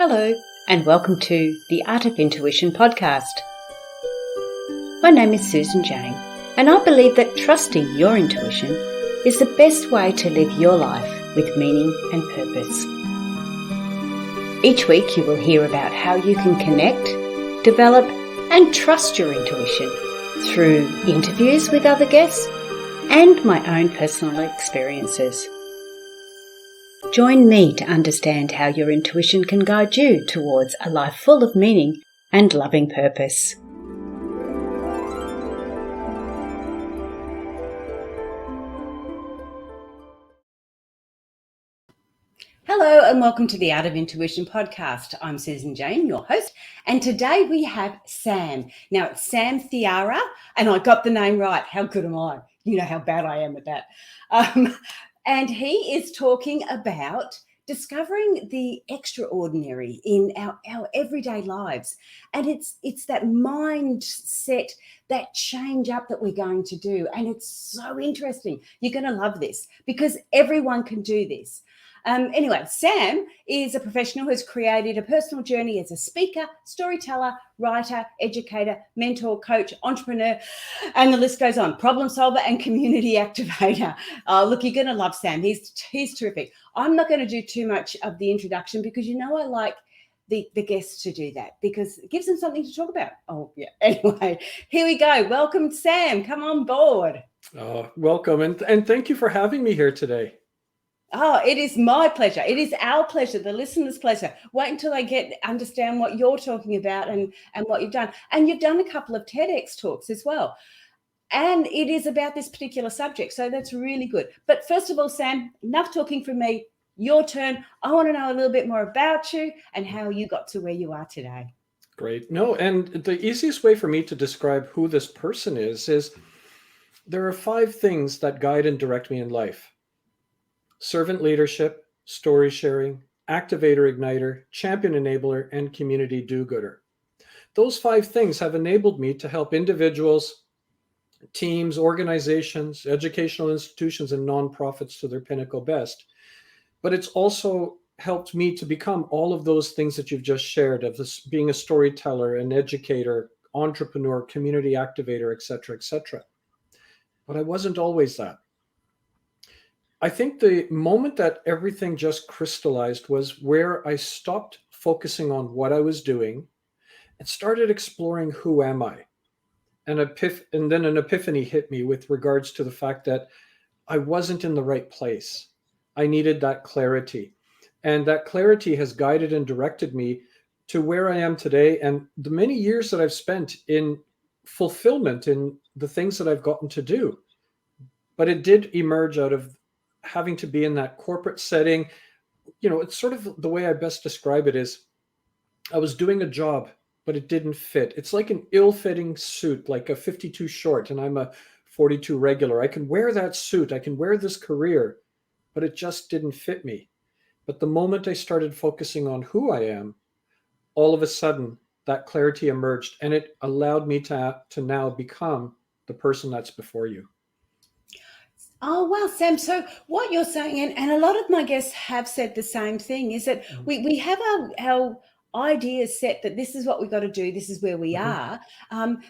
Hello, and welcome to the Art of Intuition podcast. My name is Susan Jane, and I believe that trusting your intuition is the best way to live your life with meaning and purpose. Each week you will hear about how you can connect, develop, and trust your intuition through interviews with other guests and my own personal experiences. Join me to understand how your intuition can guide you towards a life full of meaning and loving purpose. Hello and welcome to the Art of Intuition podcast. I'm Susan Jane, your host, and today we have Sam. Now it's Sam Thiara, and I got the name right. How good am I? You know how bad I am at that. And he is talking about discovering the extraordinary in our everyday lives. And it's that mindset, that change up that we're going to do. And it's so interesting. You're going to love this because everyone can do this. Anyway, Sam is a professional who has created a personal journey as a speaker, storyteller, writer, educator, mentor, coach, entrepreneur, and the list goes on. Problem solver and community activator. Look, you're going to love Sam. He's terrific. I'm not going to do too much of the introduction because I like the guests to do that because it gives them something to talk about. Oh, yeah. Anyway, here we go. Welcome, Sam. Come on board. Welcome. And thank you for having me here today. Oh, it is my pleasure. It is our pleasure, the listener's pleasure. Wait until they understand what you're talking about and what you've done. And you've done a couple of TEDx talks as well. And it is about this particular subject. So that's really good. But first of all, Sam, enough talking from me. Your turn. I want to know a little bit more about you and how you got to where you are today. Great. No, and the easiest way for me to describe who this person is there are 5 things that guide and direct me in life. Servant leadership, story sharing, activator igniter, champion enabler, and community do-gooder. Those 5 things have enabled me to help individuals, teams, organizations, educational institutions, and nonprofits to their pinnacle best. But it's also helped me to become all of those things that you've just shared of this, being a storyteller, an educator, entrepreneur, community activator, etc., etc. But I wasn't always that. I think the moment that everything just crystallized was where I stopped focusing on what I was doing and started exploring who am I? And then an epiphany hit me with regards to the fact that I wasn't in the right place. I needed that clarity. And that clarity has guided and directed me to where I am today and the many years that I've spent in fulfillment in the things that I've gotten to do. But it did emerge out of having to be in that corporate setting. It's sort of the way I best describe it is I was doing a job, but it didn't fit. It's like an ill-fitting suit, like a 52 short, and I'm a 42 regular. I can wear that suit, I can wear this career, but it just didn't fit me. But the moment I started focusing on who I am, all of a sudden that clarity emerged, and it allowed me to now become the person that's before you. Oh, wow, Sam. So what you're saying, and a lot of my guests have said the same thing, is that we have our ideas set that this is what we've got to do. This is where we are.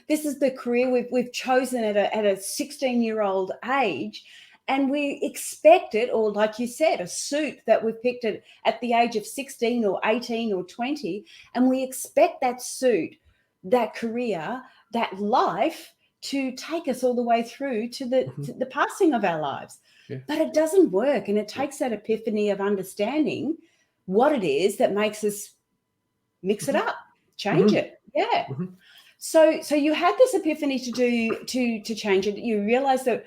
This is the career we've chosen at a 16-year-old age. And we expect it, or like you said, a suit that we've picked at the age of 16 or 18 or 20. And we expect that suit, that career, that life to take us all the way through to the passing of our lives. Yeah. But it doesn't work. And it takes that epiphany of understanding what it is that makes us mix it up, change it. Yeah. So you had this epiphany to change it. You realized that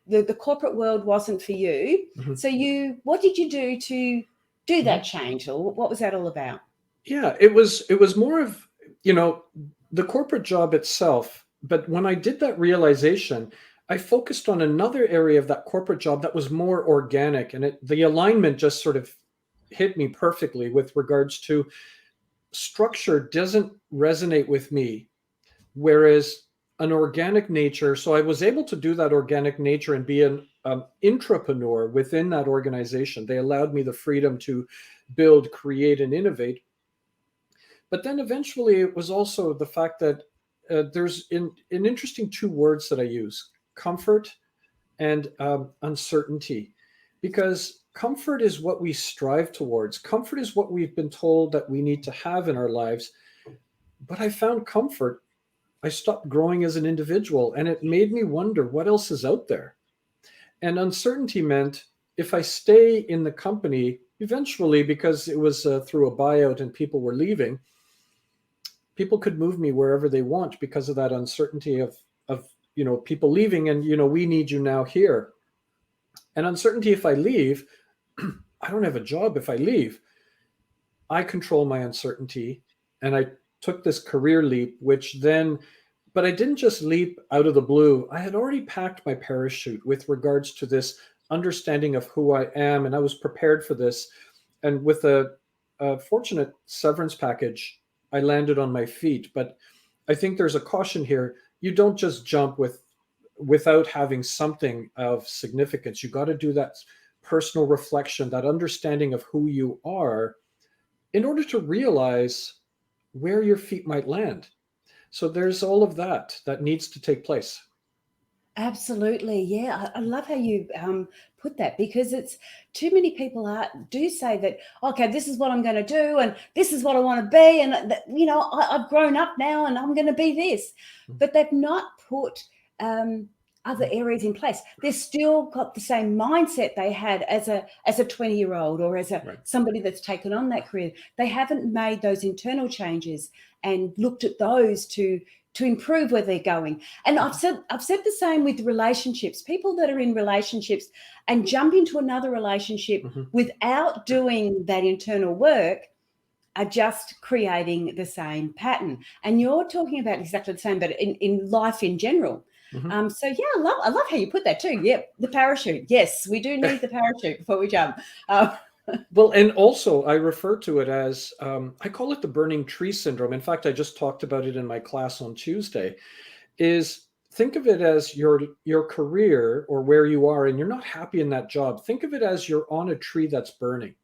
the corporate world wasn't for you. So what did you do to do that change? Or what was that all about? Yeah, it was more of, the corporate job itself. But when I did that realization, I focused on another area of that corporate job that was more organic. And the alignment just sort of hit me perfectly with regards to structure doesn't resonate with me. Whereas an organic nature, so I was able to do that organic nature and be an intrapreneur within that organization. They allowed me the freedom to build, create, and innovate. But then eventually it was also the fact that there's an interesting two words that I use: comfort and uncertainty. Because comfort is what we strive towards, comfort is what we've been told that we need to have in our lives. But I found comfort, I stopped growing as an individual, and it made me wonder what else is out there. And uncertainty meant if I stay in the company, eventually, because it was through a buyout and people were leaving, people could move me wherever they want because of that uncertainty of people leaving, and we need you now here. And uncertainty, if I leave, I don't have a job. If I leave, I control my uncertainty. And I took this career leap, which then, but I didn't just leap out of the blue. I had already packed my parachute with regards to this understanding of who I am. And I was prepared for this. And with a fortunate severance package, I landed on my feet. But I think there's a caution here. You don't just jump without having something of significance. You got to do that personal reflection, that understanding of who you are, in order to realize where your feet might land. So there's all of that needs to take place. Absolutely. Yeah. I love how you put that, because it's too many people do say that, okay, this is what I'm going to do and this is what I want to be. And, I've grown up now and I'm going to be this. But they've not put other areas in place. They've still got the same mindset they had as a 20-year-old or as somebody that's taken on that career. They haven't made those internal changes and looked at those to improve where they're going. And I've said the same with relationships. People that are in relationships and jump into another relationship without doing that internal work are just creating the same pattern. And you're talking about exactly the same, but in life in general. So yeah, I love how you put that too. Yep, the parachute. Yes, we do need the parachute before we jump. Well, and also I refer to it as, I call it the burning tree syndrome. In fact, I just talked about it in my class on Tuesday, is think of it as your career or where you are and you're not happy in that job. Think of it as you're on a tree that's burning.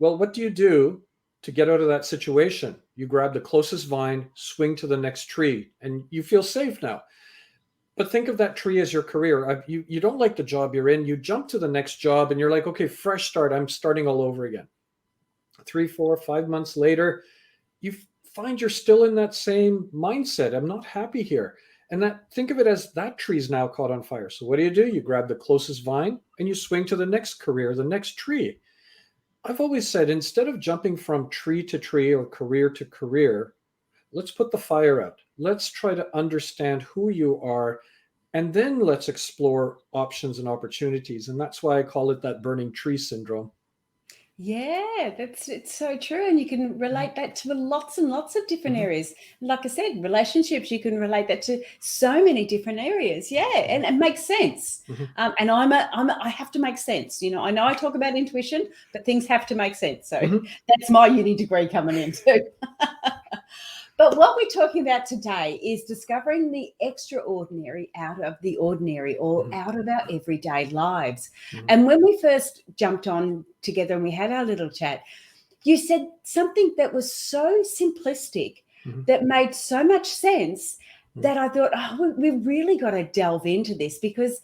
Well, what do you do to get out of that situation? You grab the closest vine, swing to the next tree, and you feel safe now. But think of that tree as your career. You don't like the job you're in. You jump to the next job and you're like, okay, fresh start. I'm starting all over again. 3, 4, 5 months later, you find you're still in that same mindset. I'm not happy here. And think of it as that tree's now caught on fire. So what do? You grab the closest vine and you swing to the next career, the next tree. I've always said, instead of jumping from tree to tree or career to career, let's put the fire out. Let's try to understand who you are, and then let's explore options and opportunities. And that's why I call it that burning tree syndrome. Yeah, it's so true. And you can relate that to lots and lots of different areas. Like I said, relationships, you can relate that to so many different areas. Yeah, and it makes sense. And I have to make sense. I know I talk about intuition, but things have to make sense. So that's my uni degree coming in too. But what we're talking about today is discovering the extraordinary out of the ordinary, or out of our everyday lives. And when we first jumped on together and we had our little chat, you said something that was so simplistic, that made so much sense, that I thought, we really got to delve into this, because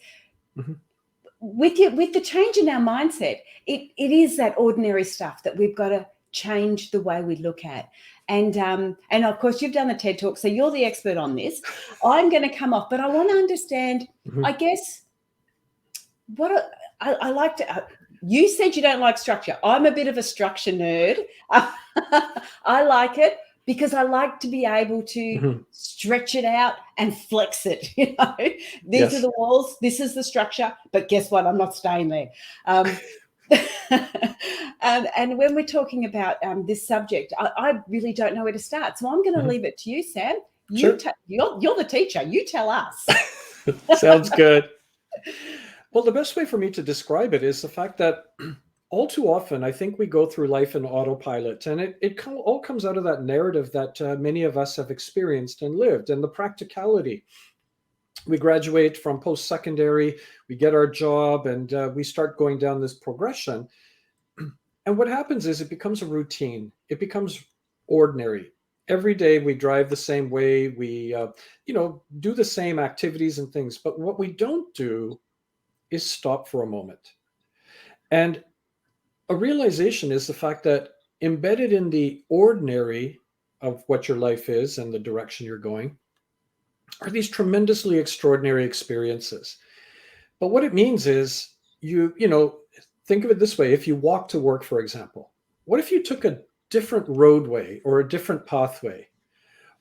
with the change in our mindset, it is that ordinary stuff that we've got to change the way we look at. And of course, you've done the TED Talk, so you're the expert on this. I'm going to come off, but I want to understand, I guess, what I like to. You said you don't like structure. I'm a bit of a structure nerd. I like it because I like to be able to stretch it out and flex it. These are the walls. This is the structure. But guess what? I'm not staying there. And when we're talking about this subject, I really don't know where to start. So I'm going to leave it to you, Sam. You're the teacher. You tell us. Sounds good. Well, the best way for me to describe it is the fact that all too often, I think we go through life in autopilot, and it all comes out of that narrative that many of us have experienced and lived, and the practicality. We graduate from post-secondary, we get our job, and we start going down this progression. And what happens is it becomes a routine. It becomes ordinary. Every day we drive the same way, we do the same activities and things, but what we don't do is stop for a moment. And a realization is the fact that embedded in the ordinary of what your life is and the direction you're going are these tremendously extraordinary experiences. But what it means is think of it this way. If you walk to work, for example, what if you took a different roadway or a different pathway?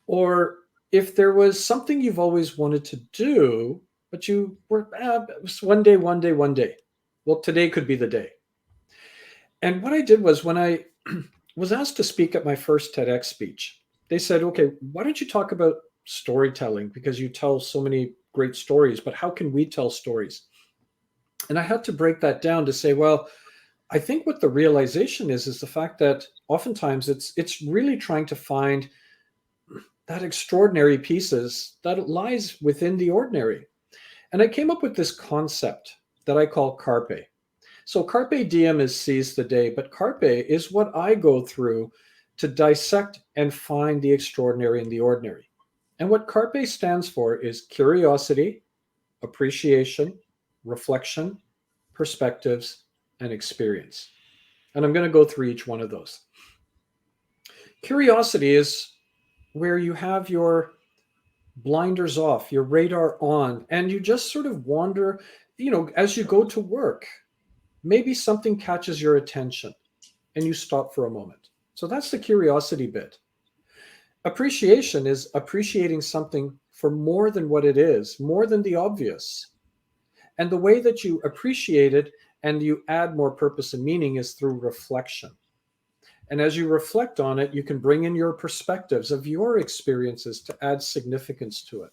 Or if there was something you've always wanted to do, but you were it was one day, one day, one day. Well, today could be the day. And what I did was when I was asked to speak at my first TEDx speech, they said, okay, why don't you talk about storytelling? Because you tell so many great stories, but how can we tell stories? And I had to break that down to say, well, I think what the realization is the fact that oftentimes it's really trying to find that extraordinary pieces that lies within the ordinary. And I came up with this concept that I call CARPE. So carpe diem is seize the day, but carpe is what I go through to dissect and find the extraordinary in the ordinary. And what carpe stands for is curiosity, appreciation, reflection, perspectives, and experience. And I'm going to go through each one of those. Curiosity is where you have your blinders off, your radar on, and you just sort of wander, as you go to work. Maybe something catches your attention and you stop for a moment. So that's the curiosity bit. Appreciation is appreciating something for more than what it is, more than the obvious. And the way that you appreciate it and you add more purpose and meaning is through reflection. And as you reflect on it, you can bring in your perspectives of your experiences to add significance to it.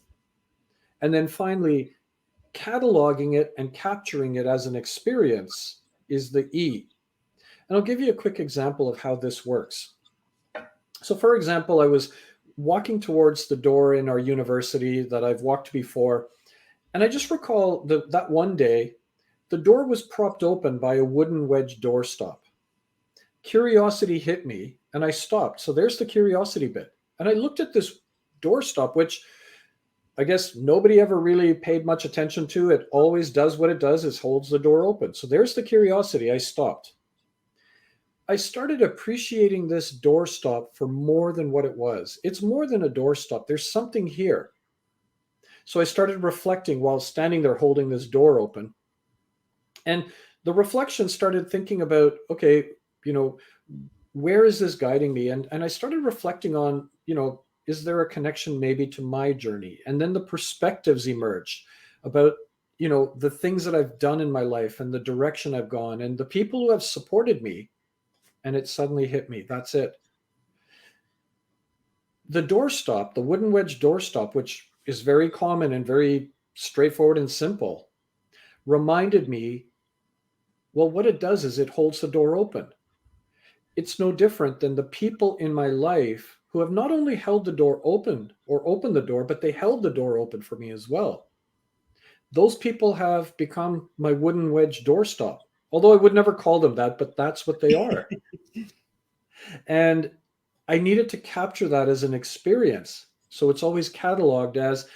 And then finally, cataloging it and capturing it as an experience is the E. And I'll give you a quick example of how this works. So, for example, I was walking towards the door in our university that I've walked before, and I just recall that one day, the door was propped open by a wooden wedge doorstop. Curiosity hit me, and I stopped. So there's the curiosity bit. And I looked at this doorstop, which I guess nobody ever really paid much attention to. It always does what it does, is holds the door open. So there's the curiosity. I stopped. I started appreciating this doorstop for more than what it was. It's more than a doorstop. There's something here. So I started reflecting while standing there holding this door open. And the reflection started thinking about, okay, where is this guiding me? And I started reflecting on, is there a connection maybe to my journey? And then the perspectives emerged about, the things that I've done in my life and the direction I've gone and the people who have supported me. And it suddenly hit me. That's it. The doorstop, the wooden wedge doorstop, which is very common and very straightforward and simple, reminded me, well, what it does is it holds the door open. It's no different than the people in my life who have not only held the door open or opened the door, but they held the door open for me as well. Those people have become my wooden wedge doorstop, although I would never call them that, but that's what they are. And I needed to capture that as an experience. So it's always cataloged as,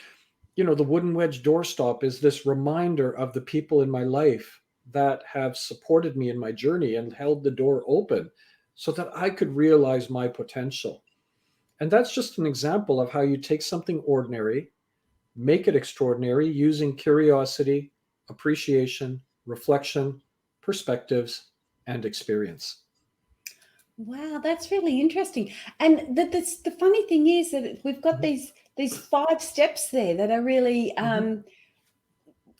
the wooden wedge doorstop is this reminder of the people in my life that have supported me in my journey and held the door open so that I could realize my potential. And that's just an example of how you take something ordinary, make it extraordinary using curiosity, appreciation, reflection, perspectives, and experience. Wow, that's really interesting. And the funny thing is that we've got these 5 steps there that are really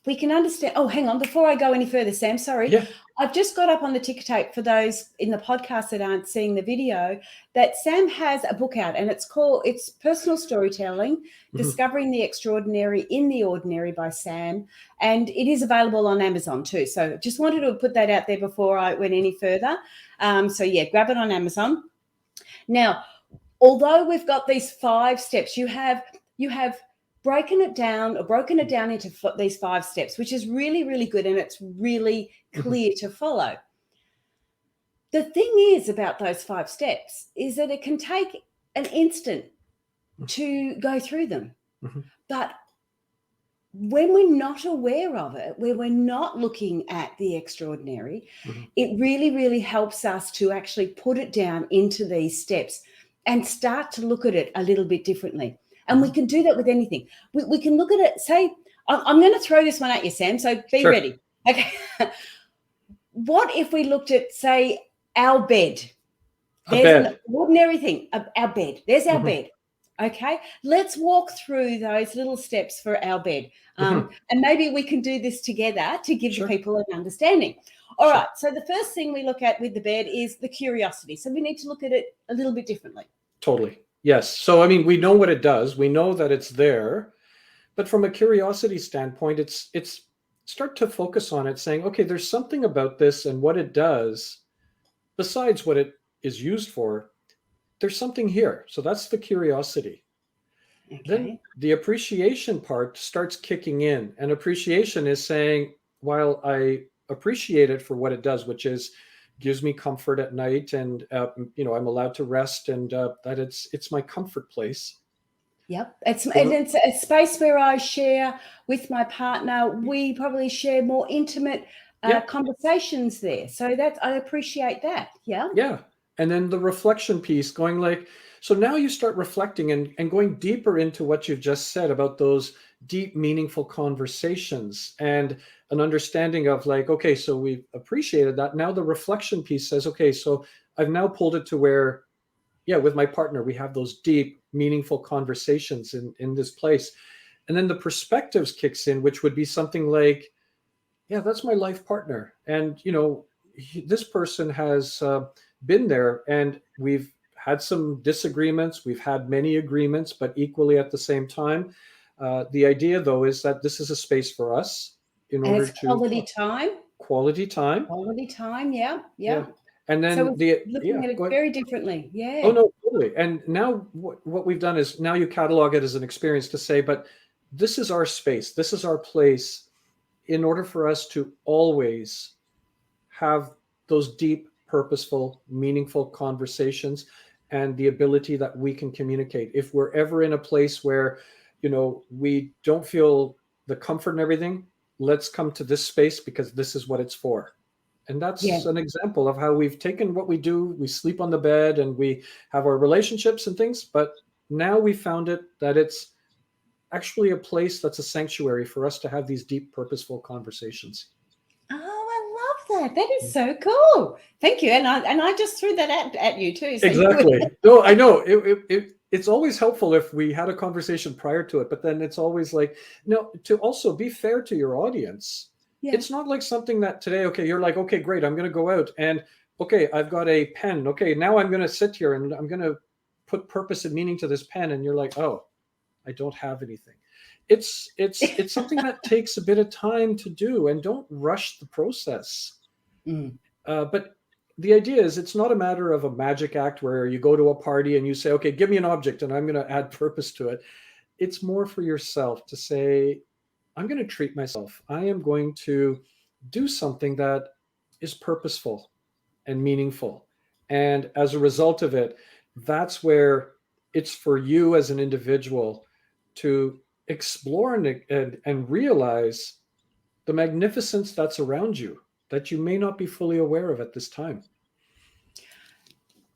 we can understand. Oh, hang on, before I go any further, Sam, sorry. Yeah. I've just got up on the ticker tape for those in the podcast that aren't seeing the video that Sam has a book out and it's Personal Storytelling, Discovering the Extraordinary in the Ordinary by Sam. And it is available on Amazon too. So just wanted to put that out there before I went any further. So yeah, grab it on Amazon. Now, although we've got these 5 steps, you have broken it down into these 5 steps, which is really, really good. And it's really clear to follow. The thing is about those 5 steps is that it can take an instant to go through them. But when we're not aware of it, where we're not looking at the extraordinary, it really, really helps us to actually put it down into these steps and start to look at it a little bit differently. And we can do that with anything. We can look at it, say, I'm going to throw this one at you, Sam, so be ready. Okay. What if we looked at, say, our bed? There's an ordinary thing, our bed. There's our bed. Okay, let's walk through those little steps for our bed. And maybe we can do this together to give the people an understanding. All right, so the first thing we look at with the bed is the curiosity. So we need to look at it a little bit differently. Totally. Yes. So, I mean, we know what it does. We know that it's there. But from a curiosity standpoint, it's start to focus on it, saying, okay, there's something about this and what it does, besides what it is used for. There's something here. So that's the curiosity. Okay. Then the appreciation part starts kicking in. And appreciation is saying, while I appreciate it for what it does, which is gives me comfort at night, and I'm allowed to rest, and that it's my comfort place. Yep. It's a space where I share with my partner. We probably share more intimate conversations there. So I appreciate that. Yeah. Yeah. And then the reflection piece, going like, so now you start reflecting and going deeper into what you've just said about those deep, meaningful conversations, and an understanding of like, okay, so we've appreciated that. Now the reflection piece says, okay, so I've now pulled it to where, with my partner, we have those deep, meaningful conversations in this place. And then the perspectives kicks in, which would be something like, that's my life partner. And, this person has been there, and we've had some disagreements. We've had many agreements, but equally at the same time. The idea, though, is that this is a space for us in order to quality time. Quality time. Quality time. Yeah. And then looking at it very differently. Yeah. Oh no, totally. And now what we've done is now you catalog it as an experience to say, but this is our space. This is our place, in order for us to always have those deep, purposeful, meaningful conversations, and the ability that we can communicate. If we're ever in a place where, we don't feel the comfort and everything, let's come to this space, because this is what it's for. And that's an example of how we've taken what we do. We sleep on the bed and we have our relationships and things, but now we found that it's actually a place that's a sanctuary for us to have these deep, purposeful conversations. Oh, I love that. That is so cool. Thank you. And I just threw that at you too. So exactly. No, I know it's always helpful if we had a conversation prior to it, but then it's always like, to also be fair to your audience. Yeah. It's not like something that today, okay, you're like, okay, great, I'm going to go out and, okay, I've got a pen. Okay, now I'm going to sit here and I'm going to put purpose and meaning to this pen. And you're like, oh, I don't have anything. It's something that takes a bit of time to do, and don't rush the process. But the idea is, it's not a matter of a magic act where you go to a party and you say, okay, give me an object and I'm going to add purpose to it. It's more for yourself to say, I'm going to treat myself. I am going to do something that is purposeful and meaningful. And as a result of it, that's where it's for you as an individual to explore and realize the magnificence that's around you, that you may not be fully aware of at this time.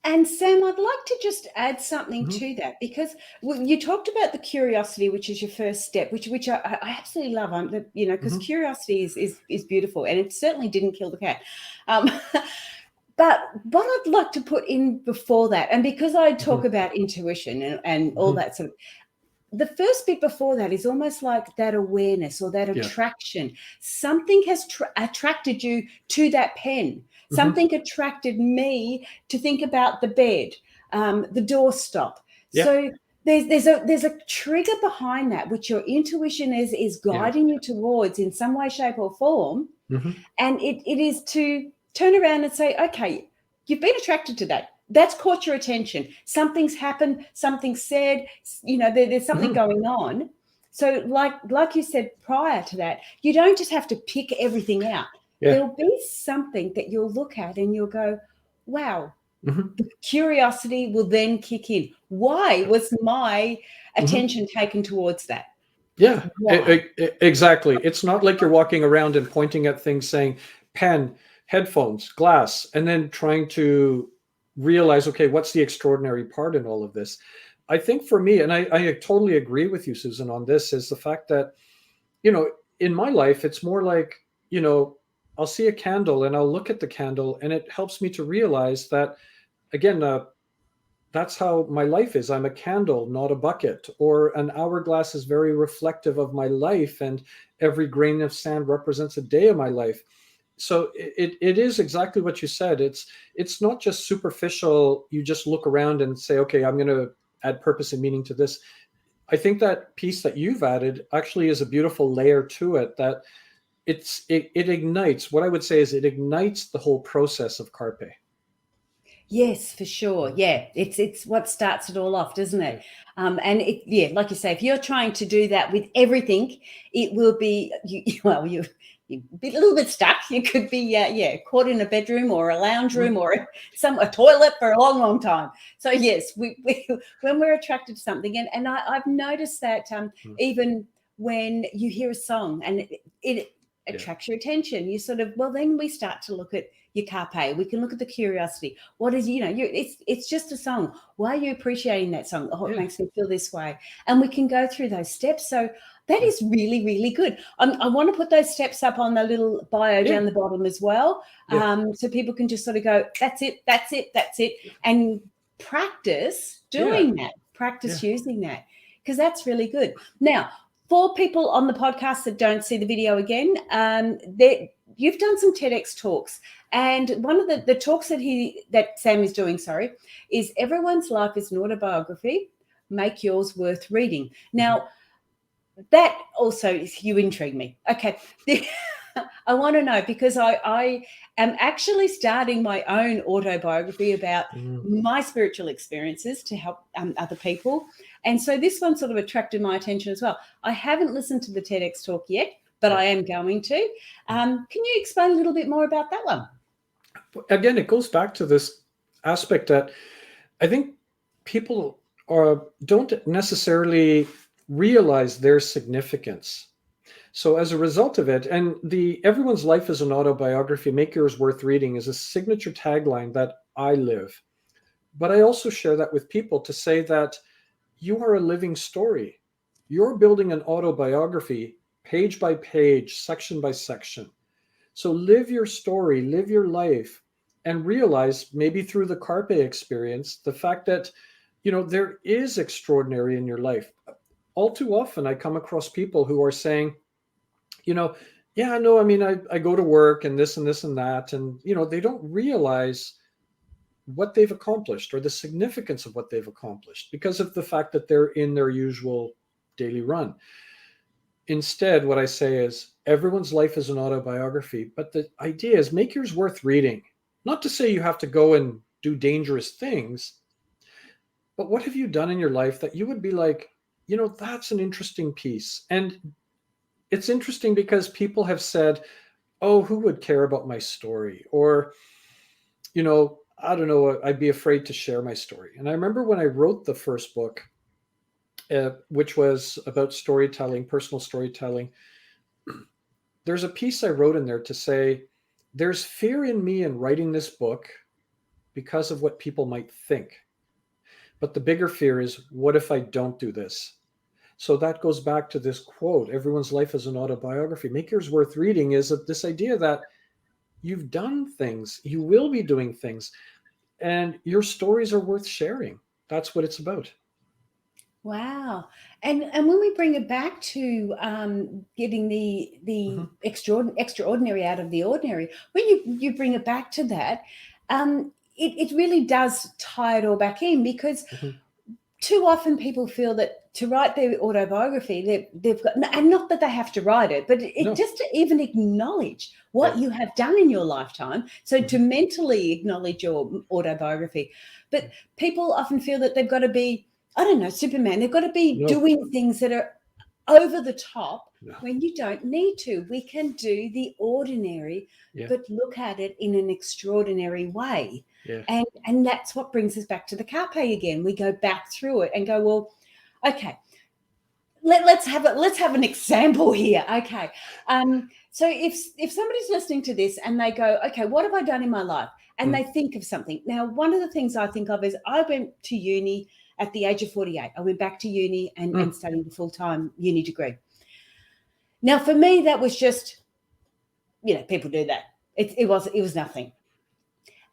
And Sam, I'd like to just add something to that, because you talked about the curiosity, which is your first step, which I absolutely love. Because curiosity is beautiful, and it certainly didn't kill the cat. But what I'd like to put in before that, and because I talk about intuition and all that sort of, the first bit before that is almost like that awareness or that attraction. Something has attracted you to that pen. Something attracted me to think about the bed, the doorstop. So there's a trigger behind that, which your intuition is guiding you towards in some way, shape, or form. And it is to turn around and say, okay, you've been attracted to that. That's caught your attention. Something's happened, something's said, there's something going on. So like you said prior to that, you don't just have to pick everything out. There'll be something that you'll look at and you'll go, wow, Mhm. the curiosity will then kick in. Why was my attention taken towards that? Yeah, Why? exactly. It's not like you're walking around and pointing at things saying pen, headphones, glass, and then trying to realize, okay, what's the extraordinary part in all of this? I think for me, and I totally agree with you, Susan, on this, is the fact that, in my life, it's more like, you know, I'll see a candle and I'll look at the candle and it helps me to realize that, again, that's how my life is. I'm a candle, not a bucket. Or an hourglass is very reflective of my life, and every grain of sand represents a day of my life. So it is exactly what you said. It's not just superficial. You just look around and say, okay, I'm going to add purpose and meaning to this. I think that piece that you've added actually is a beautiful layer to it, that it ignites. What I would say is it ignites the whole process of Carpe. Yes, for sure. Yeah, it's what starts it all off, doesn't Yeah. it? And yeah, like you say, if you're trying to do that with everything, it will be well, you be a little bit stuck. You could be caught in a bedroom or a lounge room Mhm. or a toilet for a long, long time. So yes, we when we're attracted to something, and I've noticed that Mhm. even when you hear a song and it Yeah. attracts your attention, you sort of, well, then we start to look at your carpe. We can look at the curiosity. What is, it's just a song. Why are you appreciating that song? Oh, it Yeah. makes me feel this way. And we can go through those steps. So that Yeah. is really, really good. I want to put those steps up on the little bio Yeah. down the bottom as well. Yeah. So people can just sort of go, that's it, that's it, that's it. And practice Yeah. doing that, practice Yeah. using that, because that's really good. Now, for people on the podcast that don't see the video again, you've done some TEDx talks, and one of the talks that Sam is doing, is Everyone's Life is an Autobiography. Make yours worth reading. Now, that also you intrigue me. Okay. I want to know, because I am actually starting my own autobiography about Mhm. my spiritual experiences to help other people. And so this one sort of attracted my attention as well. I haven't listened to the TEDx talk yet, but Yeah. I am going to. Can you explain a little bit more about that one? Again, it goes back to this aspect that I think people don't necessarily realize their significance. So as a result of it, and the Everyone's Life is an Autobiography, Make Yours Worth Reading is a signature tagline that I live. But I also share that with people to say that you are a living story. You're building an autobiography page by page, section by section. So live your story, live your life, and realize, maybe through the Carpe experience, the fact that, there is extraordinary in your life. All too often, I come across people who are saying, you know, yeah, no, I mean, I go to work and this and this and that. And, they don't realize what they've accomplished or the significance of what they've accomplished because of the fact that they're in their usual daily run. Instead, what I say is everyone's life is an autobiography, but the idea is make yours worth reading. Not to say you have to go and do dangerous things, but what have you done in your life that you would be like, that's an interesting piece. And it's interesting because people have said, oh, who would care about my story? Or, I don't know, I'd be afraid to share my story. And I remember when I wrote the first book, which was about storytelling, personal storytelling, there's a piece I wrote in there to say, there's fear in me in writing this book because of what people might think. But the bigger fear is, what if I don't do this? So that goes back to this quote, everyone's life is an autobiography. Make yours worth reading is this idea that you've done things, you will be doing things, and your stories are worth sharing. That's what it's about. Wow. And when we bring it back to getting Mhm. the extraordinary out of the ordinary, when you bring it back to that, it really does tie it all back in, because Mhm. too often people feel that to write their autobiography, they've got, and not that they have to write it, but it No. just to even acknowledge what Yeah. you have done in your lifetime. So to Mhm. mentally acknowledge your autobiography. But people often feel that they've got to be, I don't know, Superman. They've got to be No. doing things that are over the top No. when you don't need to. We can do the ordinary, Yeah. but look at it in an extraordinary way. Yeah. And that's what brings us back to the carpe again. We go back through it and go, well, okay, let's have an example here. Okay. So if somebody's listening to this and they go, okay, what have I done in my life? And they think of something. Now, one of the things I think of is I went to uni at the age of 48. I went back to uni and studied a full-time uni degree. Now, for me, that was just, people do that. It was nothing.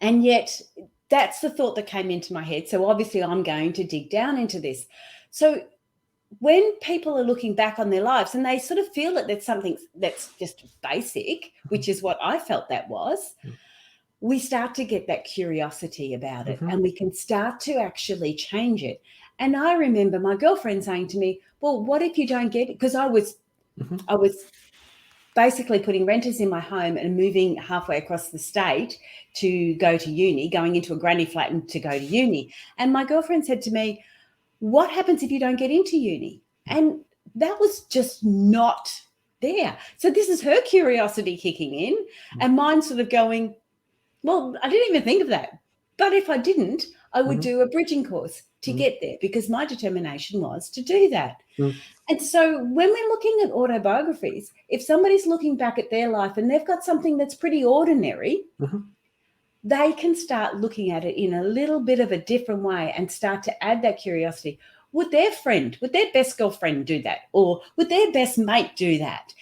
And yet that's the thought that came into my head. So obviously I'm going to dig down into this. So when people are looking back on their lives and they sort of feel that there's something that's just basic, which is what I felt that was, we start to get that curiosity about it and we can start to actually change it. And I remember my girlfriend saying to me, well, what if you don't get it? Because I was basically putting renters in my home and moving halfway across the state to go to uni, going into a granny flat and to go to uni. And my girlfriend said to me, what happens if you don't get into uni? And that was just not there. So this is her curiosity kicking in and mine sort of going, well, I didn't even think of that. But if I didn't, I would do a bridging course to get there because my determination was to do that. And so when we're looking at autobiographies, if somebody's looking back at their life and they've got something that's pretty ordinary, they can start looking at it in a little bit of a different way and start to add that curiosity. Would their best girlfriend do that? Or would their best mate do that?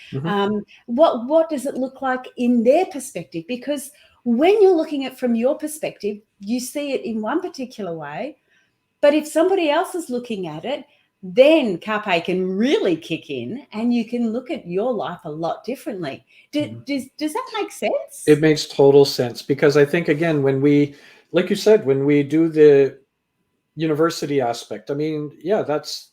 What does it look like in their perspective? Because when you're looking at it from your perspective, you see it in one particular way. But if somebody else is looking at it, then carpe can really kick in and you can look at your life a lot differently. Does that make sense? It makes total sense because I think, again, when we, like you said, when we do the university aspect, I mean, yeah, that's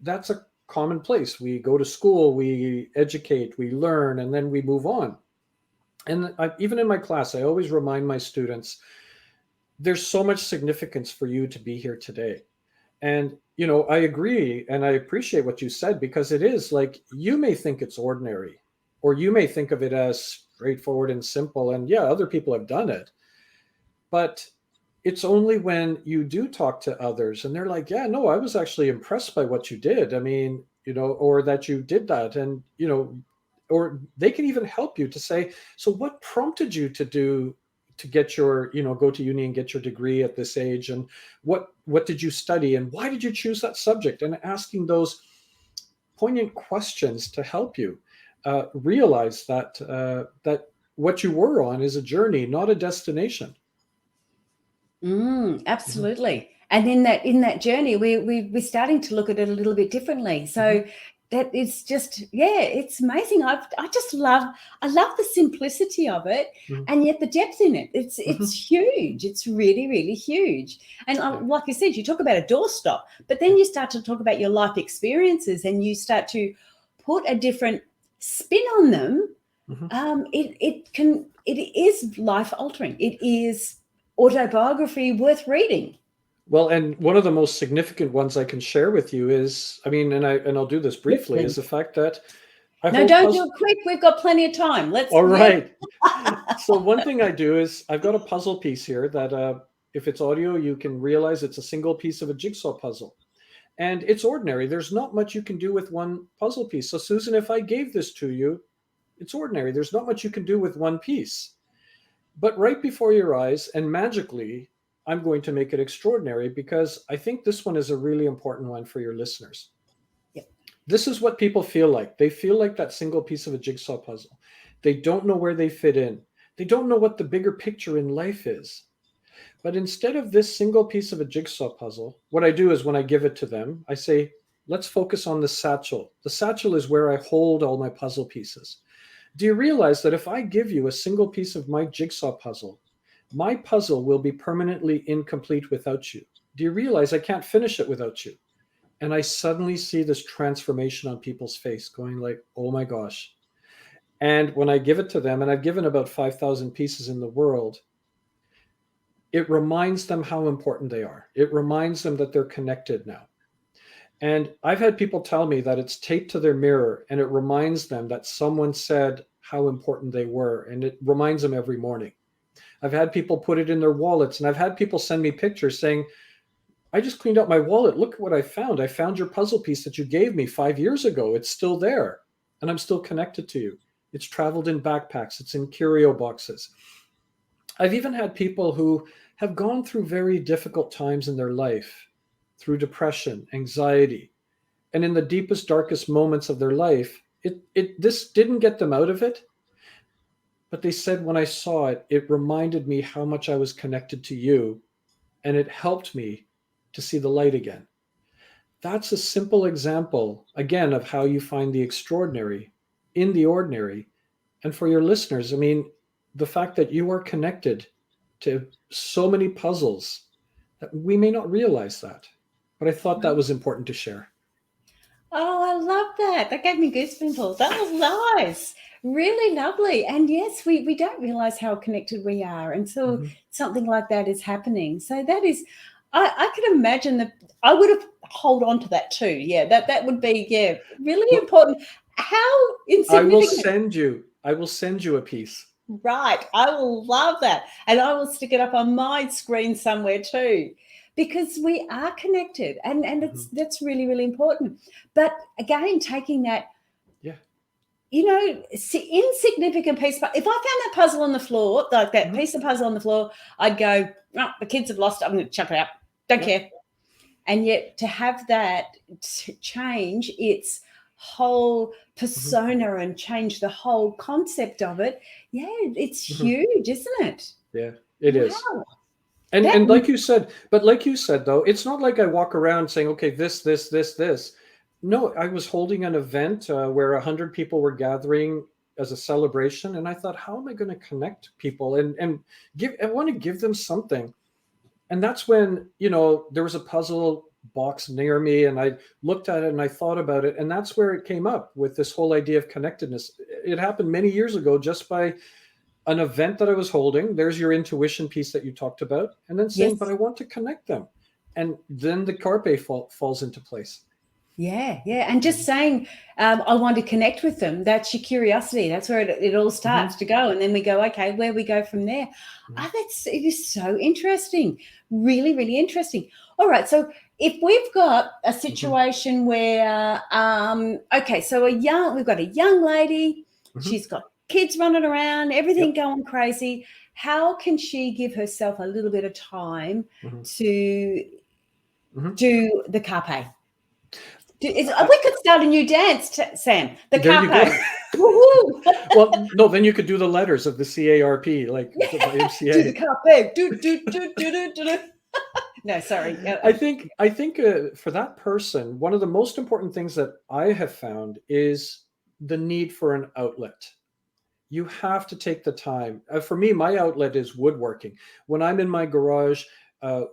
a commonplace. We go to school, we educate, we learn, and then we move on. And even in my class, I always remind my students, there's so much significance for you to be here today. And, I agree and I appreciate what you said because it is like you may think it's ordinary or you may think of it as straightforward and simple. And yeah, other people have done it. But it's only when you do talk to others and they're like, yeah, no, I was actually impressed by what you did. I mean, or that you did that. And, or they can even help you to say, so what prompted you to get your, go to uni and get your degree at this age? And what did you study? And why did you choose that subject? And asking those poignant questions to help you realize that what you were on is a journey, not a destination. Absolutely. And in that journey, we're starting to look at it a little bit differently. So that is just, it's amazing. I love the simplicity of it and yet the depth in it. It's huge. It's really, really huge. And like you said, you talk about a doorstop, but then you start to talk about your life experiences and you start to put a different spin on them. It is life altering. It is autobiography worth reading. Well, and one of the most significant ones I can share with you is, I mean, and I'll do this briefly, is the fact that don't do it quick. We've got plenty of time. All right. So one thing I do is I've got a puzzle piece here that if it's audio, you can realize it's a single piece of a jigsaw puzzle. And it's ordinary. There's not much you can do with one puzzle piece. So Susan, if I gave this to you, it's ordinary. There's not much you can do with one piece. But right before your eyes, and magically, I'm going to make it extraordinary because I think this one is a really important one for your listeners. Yep. This is what people feel like. They feel like that single piece of a jigsaw puzzle. They don't know where they fit in. They don't know what the bigger picture in life is. But instead of this single piece of a jigsaw puzzle, what I do is when I give it to them, I say, let's focus on the satchel. The satchel is where I hold all my puzzle pieces. Do you realize that if I give you a single piece of my jigsaw puzzle, my puzzle will be permanently incomplete without you? Do you realize I can't finish it without you? And I suddenly see this transformation on people's face going like, oh my gosh. And when I give it to them, and I've given about 5,000 pieces in the world, it reminds them how important they are. It reminds them that they're connected now. And I've had people tell me that it's taped to their mirror and it reminds them that someone said how important they were. And it reminds them every morning. I've had people put it in their wallets, and I've had people send me pictures saying, I just cleaned out my wallet. Look at what I found. I found your puzzle piece that you gave me 5 years ago. It's still there, and I'm still connected to you. It's traveled in backpacks. It's in curio boxes. I've even had people who have gone through very difficult times in their life, through depression, anxiety, and in the deepest, darkest moments of their life, this didn't get them out of it, but they said when I saw it, it reminded me how much I was connected to you, and it helped me to see the light again. That's a simple example, again, of how you find the extraordinary in the ordinary. And for your listeners, I mean, the fact that you are connected to so many puzzles, that we may not realize that. But I thought that was important to share. Oh, I love that. That gave me goosebumps. That was nice. Really lovely. And yes, we don't realize how connected we are until something like that is happening. So that is, I can imagine that I would have hold on to that too. Yeah, that would be, yeah, really Well, important. How I will insignificant. send you a piece. Right. I will love that. And I will stick it up on my screen somewhere too. Because we are connected, and that's really, really important. But again, taking that, Yeah. insignificant piece. But if I found that puzzle on the floor, like that Mhm. piece of puzzle on the floor, I'd go, oh, the kids have lost it. I'm going to chuck it out. Don't Yep. care. And yet to have that change its whole persona and change the whole concept of it, yeah, it's huge, isn't it? Yeah, it is. Wow. And That, like you said though, it's not like I walk around saying, okay, this. No, I was holding an event where 100 people were gathering as a celebration, and I thought, how am I going to connect people and give? I want to give them something, and that's when there was a puzzle box near me, and I looked at it and I thought about it, and that's where it came up with this whole idea of connectedness. It happened many years ago just by an event that I was holding. There's your intuition piece that you talked about, and then saying, but yes. I want to connect them. And then the carpe falls into place. Yeah, yeah. And just saying, I want to connect with them, that's your curiosity. That's where it all starts to go. And then we go, okay, where we go from there. It is so interesting. Really, really interesting. All right. So if we've got a situation where, okay, so we've got a young lady, she's got kids running around, everything Yep. going crazy. How can she give herself a little bit of time to do the carpe? We could start a new dance, Sam. The There you go. carpe. Woohoo! Well, no, then you could do the letters of the CARP, like the Do the YMCA. carpe. Do. No, sorry. I think for that person, one of the most important things that I have found is the need for an outlet. You have to take the time. For me, my outlet is woodworking. When I'm in my garage, uh,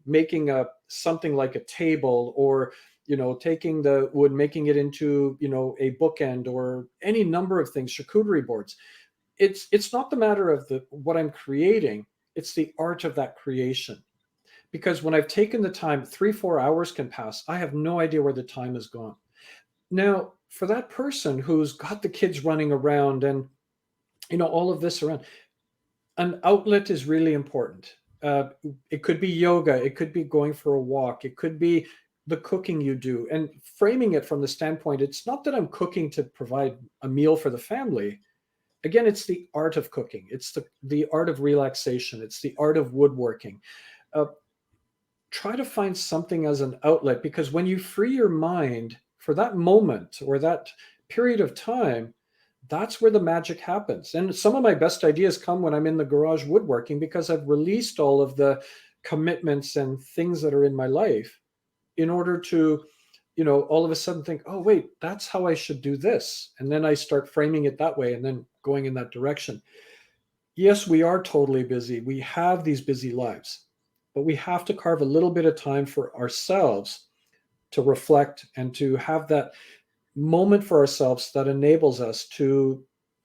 making something like a table, or taking the wood, making it into a bookend, or any number of things, charcuterie boards. It's not the matter of the what I'm creating, it's the art of that creation. Because when I've taken the time, 3-4 hours can pass, I have no idea where the time has gone. Now for that person who's got the kids running around, and all of this around, an outlet is really important. It could be yoga, it could be going for a walk, it could be the cooking you do, and framing it from the standpoint, it's not that I'm cooking to provide a meal for the family. Again, it's the art of cooking, it's the art of relaxation, it's the art of woodworking. uh, Try to find something as an outlet, because when you free your mind for that moment or that period of time, that's where the magic happens. And some of my best ideas come when I'm in the garage woodworking, because I've released all of the commitments and things that are in my life, in order to all of a sudden think, oh wait, that's how I should do this, and then I start framing it that way and then going in that direction. Yes, we are totally busy, we have these busy lives, but we have to carve a little bit of time for ourselves to reflect and to have that moment for ourselves that enables us to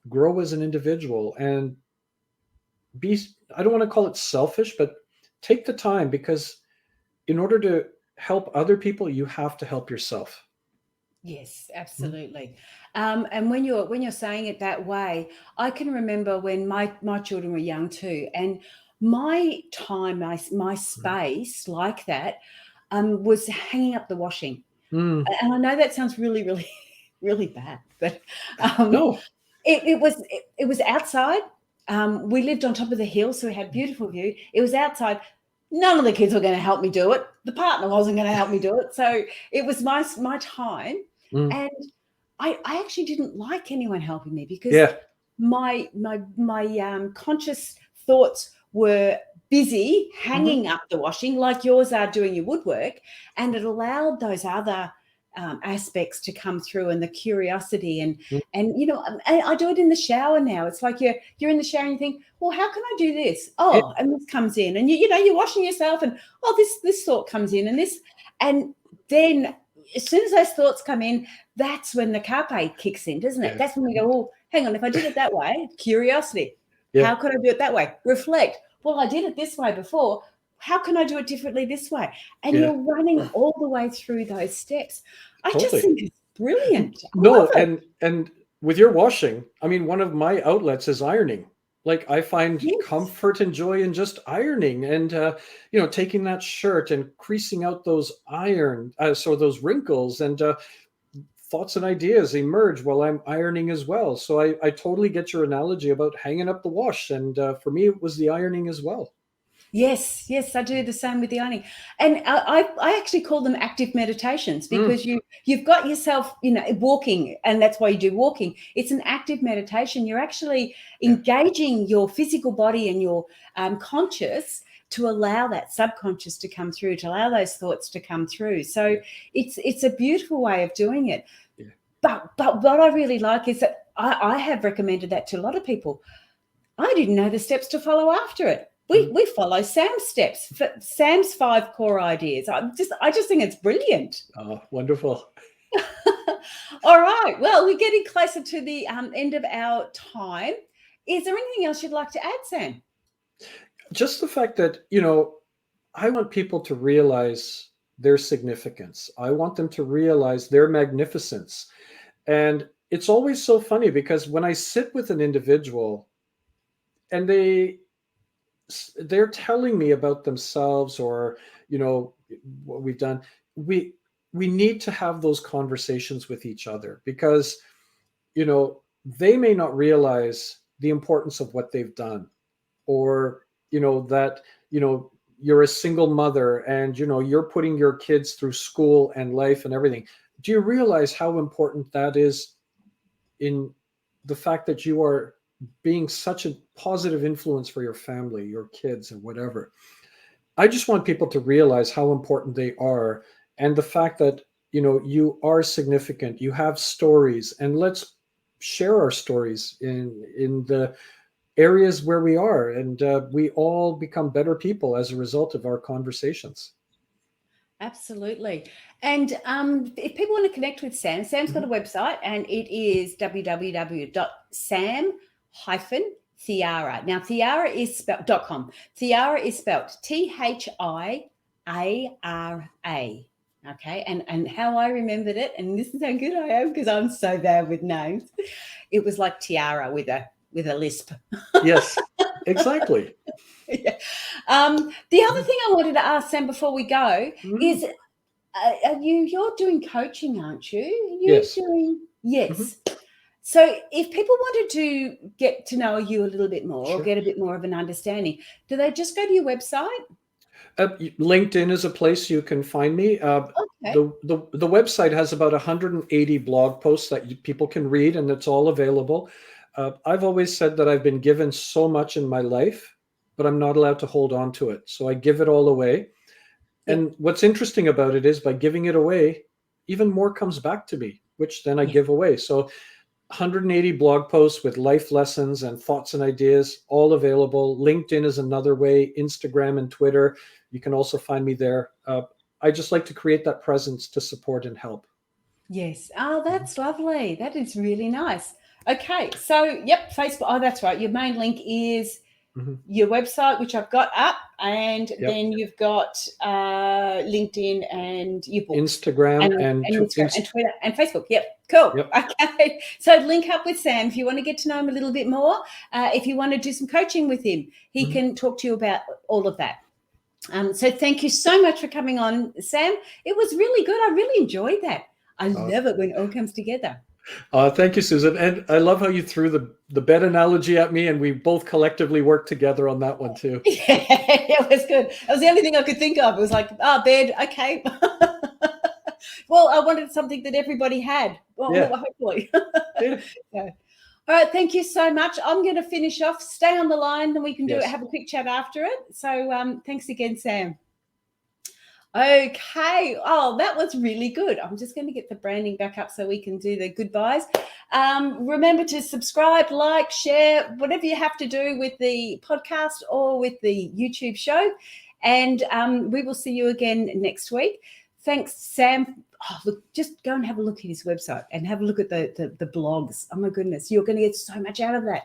grow as an individual and be, I don't want to call it selfish, but take the time, because in order to help other people, you have to help yourself. Yes, absolutely. And when you're saying it that way, I can remember when my children were young too, and my time, my Mhm. space like that was hanging up the washing. Mm. And I know that sounds really, really, really bad, but um, No. it was outside. We lived on top of the hill, so we had beautiful view. It was outside. None of the kids were going to help me do it. The partner wasn't going to help me do it. So it was my time, Mm. and I actually didn't like anyone helping me because Yeah. my conscious thoughts were busy Mhm. hanging up the washing like yours are doing your woodwork, and it allowed those other aspects to come through, and the curiosity, Mm. and I do it in the shower now. It's like you're in the shower and you think, well, how can I do this? Yeah. Oh, and this comes in, and you're washing yourself, and oh, this thought comes in, and this, and then as soon as those thoughts come in, that's when the carpe kicks in, doesn't it? Yeah. That's when we go, oh, hang on, if I did it that way, curiosity. Yeah. How could I do it that way? Reflect. Well, I did it this way before. How can I do it differently this way? And Yeah. you're running all the way through those steps. I just Totally. think it's brilliant. I No, love it. and with your washing, I mean, one of my outlets is ironing. Like I find Yes. comfort and joy in just ironing and taking that shirt and creasing out those so those wrinkles and thoughts and ideas emerge while I'm ironing as well. So I totally get your analogy about hanging up the wash, and for me, it was the ironing as well. Yes, yes, I do the same with the ironing, and I actually call them active meditations Mm. because you've got yourself walking, and that's why you do walking. It's an active meditation. You're actually Yeah. engaging your physical body and your conscious to allow that subconscious to come through, to allow those thoughts to come through. So Yeah. it's a beautiful way of doing it. Yeah. But what I really like is that I have recommended that to a lot of people. I didn't know the steps to follow after it. We Mm. we follow Sam's steps, Sam's 5 core ideas. I just think it's brilliant. Oh, wonderful. All right. Well, we're getting closer to the end of our time. Is there anything else you'd like to add, Sam? Just the fact that, I want people to realize their significance. I want them to realize their magnificence. And it's always so funny because when I sit with an individual and they're telling me about themselves or, you know, what we've done, we we need to have those conversations with each other because, they may not realize the importance of what they've done or that you're a single mother and you're putting your kids through school and life and everything. Do you realize how important that is in the fact that you are being such a positive influence for your family, your kids, and whatever? I just want people to realize how important they are and the fact that you are significant, you have stories, and let's share our stories in the areas where we are, and we all become better people as a result of our conversations. Absolutely. And if people want to connect with Sam, Sam's got a Mhm. website, and it is www.sam-thiara. Now, Thiara is spelled .com. Thiara is spelled Thiara. Okay, and how I remembered it, and this is how good I am because I'm so bad with names. It was like tiara with a lisp. Yes, exactly. Yeah. The other Mhm. thing I wanted to ask Sam before we go Mhm. is, you're doing coaching, aren't you? You Yes. doing Mhm. yes. So if people wanted to get to know you a little bit more or Sure. get a bit more of an understanding, do they just go to your website? LinkedIn is a place you can find me. Okay. The website has about 180 blog posts that people can read, and it's all available. I've always said that I've been given so much in my life, but I'm not allowed to hold on to it. So I give it all away. Yep. And what's interesting about it is by giving it away, even more comes back to me, which then I Yes. give away. So 180 blog posts with life lessons and thoughts and ideas, all available. LinkedIn is another way, Instagram and Twitter. You can also find me there. I just like to create that presence to support and help. Yes. Oh, that's lovely. That is really nice. Okay. So, yep, Facebook. Oh, that's right. Your main link is. Mhm. your website, which I've got up, and Yep. then you've got LinkedIn and your book. Instagram And Instagram and Twitter and Facebook. Yep, cool. Yep. Okay, so link up with Sam if you want to get to know him a little bit more. If you want to do some coaching with him, he can talk to you about all of that. So thank you so much for coming on, Sam. It was really good. I really enjoyed that. I love it when it all comes together. Thank you, Susan. And I love how you threw the bed analogy at me, and we both collectively worked together on that one too. Yeah, it was good. It was the only thing I could think of. It was like, bed, okay. Well, I wanted something that everybody had. Well, Yeah. hopefully. Yeah. So, all right, thank you so much. I'm going to finish off. Stay on the line, then we can Yes. have a quick chat after it. So thanks again, Sam. Okay. Oh, that was really good. I'm just going to get the branding back up so we can do the goodbyes. Remember to subscribe, like, share, whatever you have to do with the podcast or with the YouTube show. And we will see you again next week. Thanks, Sam. Oh, look, just go and have a look at his website and have a look at the blogs. Oh, my goodness. You're going to get so much out of that.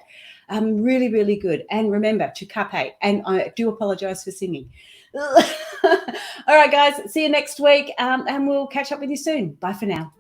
Really, really good. And remember to CARPE. And I do apologize for singing. All right, guys. See you next week. And we'll catch up with you soon. Bye for now.